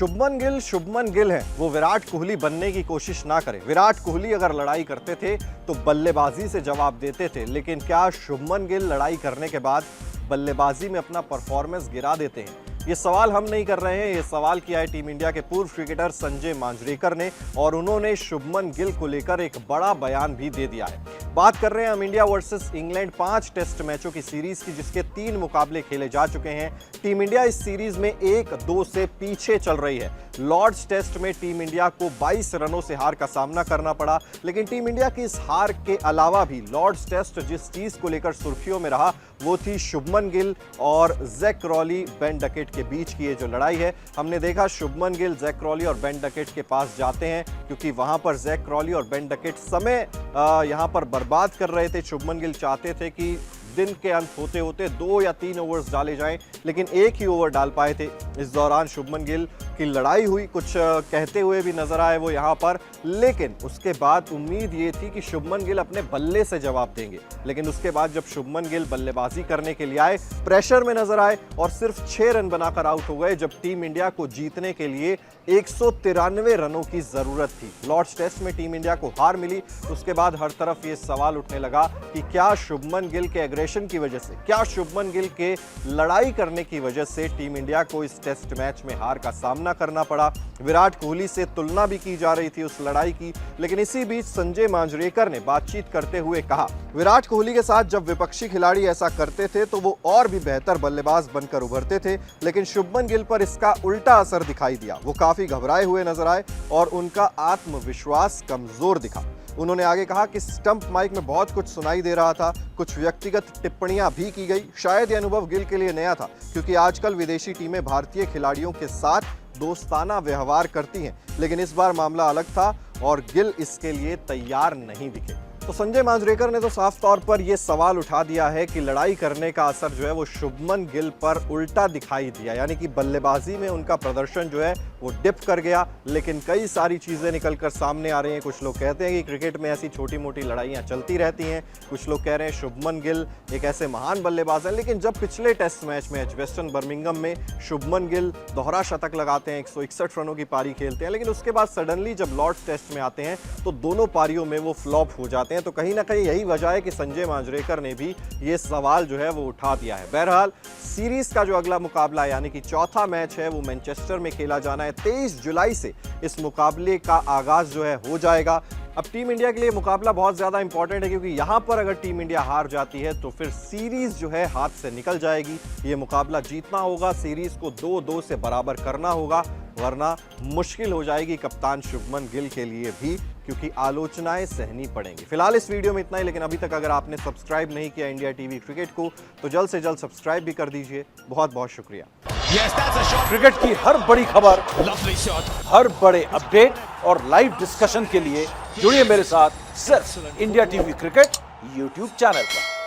शुभमन गिल हैं, वो विराट कोहली बनने की कोशिश ना करें। विराट कोहली अगर लड़ाई करते थे तो बल्लेबाजी से जवाब देते थे, लेकिन क्या शुभमन गिल लड़ाई करने के बाद बल्लेबाजी में अपना परफॉर्मेंस गिरा देते हैं? ये सवाल हम नहीं कर रहे हैं, ये सवाल किया है टीम इंडिया के पूर्व क्रिकेटर संजय मांजरेकर ने, और उन्होंने शुभमन गिल को लेकर एक बड़ा बयान भी दे दिया है। बात कर रहे हैं हम इंडिया वर्सेस इंग्लैंड 5 टेस्ट मैचों की सीरीज की, जिसके 3 मुकाबले खेले जा चुके हैं। टीम इंडिया इस सीरीज में 1-2 से पीछे चल रही है। लॉर्ड्स टेस्ट में टीम इंडिया को 22 रनों से हार का सामना करना पड़ा, लेकिन टीम इंडिया की इस हार के अलावा भी लॉर्ड्स टेस्ट जिस चीज को लेकर सुर्खियों में रहा वो थी शुभमन गिल और जैक क्रॉली, बेन डकेट के बीच की ये जो लड़ाई है। हमने देखा शुभमन गिल जैक क्रॉली और बेन डकेट के पास जाते हैं, क्योंकि वहां पर जैक क्रॉली और बेन डकेट समय यहां पर बर्बाद कर रहे थे। शुभमन गिल चाहते थे कि दिन के अंत होते होते 2 या 3 ओवर्स डाले जाएं, लेकिन एक ही ओवर डाल पाए थे। इस दौरान शुभमन गिल की लड़ाई हुई, कुछ कहते हुए भी नजर आए वो यहाँ पर, लेकिन उसके बाद उम्मीद ये थी कि शुभमन गिल अपने बल्ले से जवाब देंगे। लेकिन उसके बाद जब शुभमन गिल बल्लेबाजी करने के लिए आए, प्रेशर में नजर आए और सिर्फ 6 रन बनाकर आउट हो गए, जब टीम इंडिया को जीतने के लिए 193 रनों की जरूरत थी। लॉर्ड्स टेस्ट में टीम इंडिया को हार मिली। उसके बाद हर तरफ ये सवाल उठने लगा कि क्या शुभमन गिल के एग्रेशन की वजह से, क्या शुभमन गिल के लड़ाई करने की वजह से टीम इंडिया को इस टेस्ट मैच में हार का सामना करना पड़ा। विराट कोहली से तुलना भी की जा रही थी उस लड़ाई की, लेकिन इसी बीच संजय मांजरेकर ने बातचीत करते हुए कहा, विराट कोहली के साथ जब विपक्षी खिलाड़ी ऐसा करते थे तो वो और भी बेहतर बल्लेबाज बनकर उभरते थे, लेकिन शुभमन गिल पर इसका उल्टा असर दिखाई दिया। वो काफी घबराए हुए नजर आए और उनका आत्मविश्वास कमजोर दिखा। उन्होंने आगे कहा कि स्टंप माइक में बहुत कुछ सुनाई दे रहा था, कुछ व्यक्तिगत टिप्पणियां भी की गई। शायद ये अनुभव गिल के लिए नया था, क्योंकि आजकल विदेशी टीमें भारतीय खिलाड़ियों के साथ दोस्ताना व्यवहार करती हैं, लेकिन इस बार मामला अलग था और गिल इसके लिए तैयार नहीं दिखे। तो संजय मांजरेकर ने तो साफ तौर पर यह सवाल उठा दिया है कि लड़ाई करने का असर जो है वो शुभमन गिल पर उल्टा दिखाई दिया, यानी कि बल्लेबाजी में उनका प्रदर्शन जो है वो डिप कर गया। लेकिन कई सारी चीजें निकलकर सामने आ रही हैं। कुछ लोग कहते हैं कि क्रिकेट में ऐसी छोटी मोटी लड़ाइयां चलती रहती हैं, कुछ लोग कह रहे हैं शुभमन गिल एक ऐसे महान बल्लेबाज हैं, लेकिन जब पिछले टेस्ट मैच में एजबेस्टन बर्मिंघम में शुभमन गिल दोहरा शतक लगाते हैं, 161 रनों की पारी खेलते हैं, लेकिन उसके बाद सडनली जब लॉर्ड्स टेस्ट में आते हैं तो दोनों पारियों में वो फ्लॉप हो जाते हैं। तो कहीं ना कहीं यही वजह है कि संजय मांजरेकर ने भी ये सवाल जो है वो उठा दिया है। बहरहाल सीरीज का जो अगला मुकाबला यानी कि चौथा मैच है वो मैनचेस्टर में खेला जाना है। 23 जुलाई से इस मुकाबले का आगाज जो है हो जाएगा। अब टीम इंडिया के लिए मुकाबला बहुत ज्यादा इंपॉर्टेंट है, क्योंकि यहां पर अगर टीम इंडिया हार जाती है तो फिर सीरीज जो है हाथ से निकल जाएगी। ये मुकाबला जीतना होगा, सीरीज को 2-2 से बराबर करना होगा, वरना मुश्किल हो जाएगी कप्तान शुभमन गिल के लिए भी, क्योंकि आलोचनाएं सहनी पड़ेंगी। फिलहाल इस वीडियो में इतना ही, लेकिन अभी तक अगर आपने सब्सक्राइब नहीं किया इंडिया टीवी क्रिकेट को तो जल्द से जल्द सब्सक्राइब भी कर दीजिए। बहुत बहुत शुक्रिया। क्रिकेट की हर बड़ी खबर, हर बड़े अपडेट और लाइव डिस्कशन के लिए जुड़िए मेरे साथ सिर्फ India TV cricket YouTube channel पर।